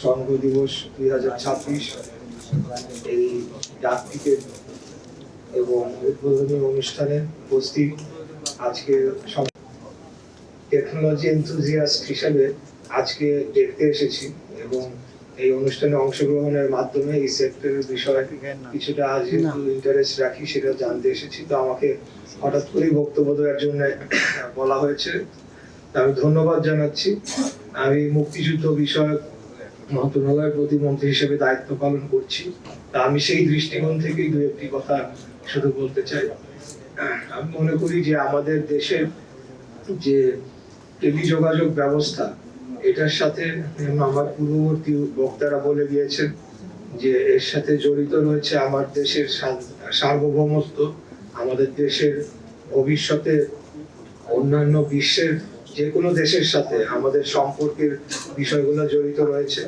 সংঘ দিবস 2026 এই ডাকটিকেট এবং উদ্বোধনী অনুষ্ঠানে উপস্থিত আজকে টেকনোলজি এনথুজিয়াস্ট হিসেবে আজকে দেখতে এসেছি এবং এই অনুষ্ঠানে অংশগ্রহণের মাধ্যমে এই সেক্টরের বিষয়ে কিছুটা যেহেতু ইন্টারেস্ট রাখি সেটা জানতে এসেছি। তো আমাকে হঠাৎ করেই বক্তব্য দেওয়ার জন্য বলা হয়েছে, আমি ধন্যবাদ জানাচ্ছি। আমি মুক্তিযুদ্ধ বিষয়ক মন্ত্রণালয়ের প্রতিমন্ত্রী হিসেবে দায়িত্ব পালন করছি। তা আমি সেই দৃষ্টিকোণ থেকেই দু একটি কথা শুধু বলতে চাই। আমি মনে করি যে আমাদের দেশের যে টেলিযোগাযোগ ব্যবস্থা, এটার সাথে আমার পূর্ববর্তী বক্তারা বলে গিয়েছেন যে এর সাথে জড়িত রয়েছে আমার দেশের সার্বভৌমত্ব, আমাদের দেশের ভবিষ্যতে অন্যান্য বিশ্বের যে কোনো দেশের সাথে আমাদের সম্পর্কের বিষয়গুলো জড়িত রয়েছে।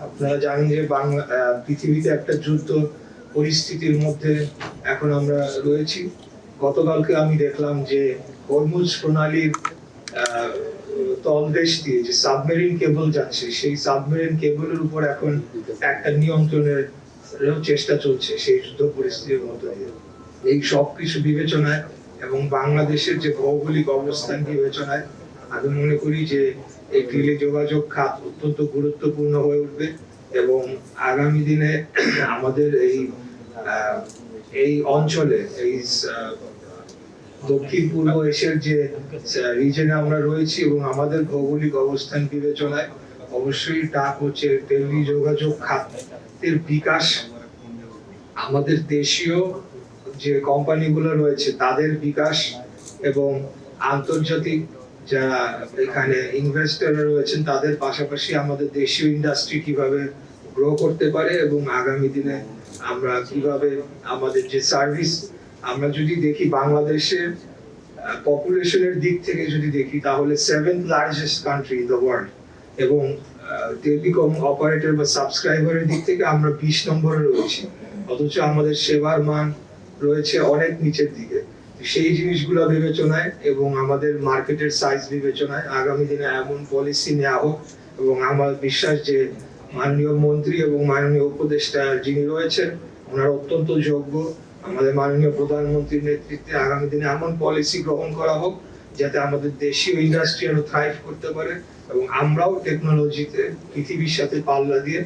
আপনারা জানেন যে পৃথিবীতে একটা যুদ্ধ পরিস্থিতির মধ্যে এখন আমরা রয়েছি। গতকালকে আমি দেখলাম যে হরমুজ প্রণালীর তলদেশ দিয়ে যে সাবমেরিন কেবল যাচ্ছে, সেই সাবমেরিন কেবলের উপর এখন একটা নিয়ন্ত্রণের চেষ্টা চলছে সেই যুদ্ধ পরিস্থিতির মধ্যে দিয়ে। এই সব কিছু বিবেচনায় এবং বাংলাদেশের যে ভৌগোলিক অবস্থান বিবেচনায় আমি মনে করি যে এই টেলিযোগাযোগ খাত অত্যন্ত গুরুত্বপূর্ণ হয়ে উঠবে এবং আগামী দিনে আমাদের এই অঞ্চলে এই দক্ষিণ পূর্ব এশিয়ার যে রিজনে আমরা রয়েছি এবং আমাদের ভৌগোলিক অবস্থান বিবেচনায় অবশ্যই ডাক হচ্ছে টেলিযোগাযোগ খাতের বিকাশ, আমাদের দেশীয় যে কোম্পানিগুলো রয়েছে তাদের বিকাশ এবং আন্তর্জাতিক যারা এখানে ইনভেস্টররা রয়েছেন তাদের পাশাপাশি আমাদের দেশীয় ইন্ডাস্ট্রি কিভাবে গ্রো করতে পারে এবং আগামী দিনে আমরা কিভাবে আমাদের যে সার্ভিস, আমরা যদি দেখি বাংলাদেশের পপুলেশনের দিক থেকে যদি দেখি তাহলে 7th largest country in the world এবং টেলিকম অপারেটর বা সাবস্ক্রাইবারের দিক থেকে আমরা 20 নম্বরে রয়েছি, অথচ আমাদের সেবার মান রয়েছে অনেক নিচের দিকে। সেই জিনিসগুলো বিবেচনায় এবং আমাদের মার্কেটের সাইজ বিবেচনায় আগামী দিনে এমন পলিসি নেওয়া হোক এবং আমার বিশ্বাস যে মাননীয় মন্ত্রী এবং মাননীয় উপদেষ্টা যিনি রয়েছেন ওনারা অত্যন্ত যোগ্য। আমাদের মাননীয় প্রধানমন্ত্রীর নেতৃত্বে আগামী দিনে এমন পলিসি গ্রহণ করা হোক যাতে আমাদের দেশীয় ইন্ডাস্ট্রি আরো থ্রাইভ করতে পারে এবং আমরাও টেকনোলজিতে পৃথিবীর সাথে পাল্লা দিয়ে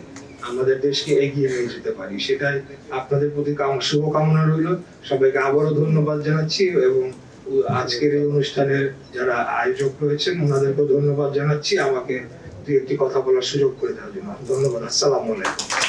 আমাদের দেশকে এগিয়ে নিয়ে যেতে পারি। সেটাই আপনাদের প্রতি শুভকামনা রইল। সবাইকে আবারও ধন্যবাদ জানাচ্ছি এবং আজকের এই অনুষ্ঠানের যারা আয়োজক রয়েছেন ওনাদেরকেও ধন্যবাদ জানাচ্ছি আমাকে দু একটি কথা বলার সুযোগ করে দেওয়ার জন্য। ধন্যবাদ। আসসালামু আলাইকুম।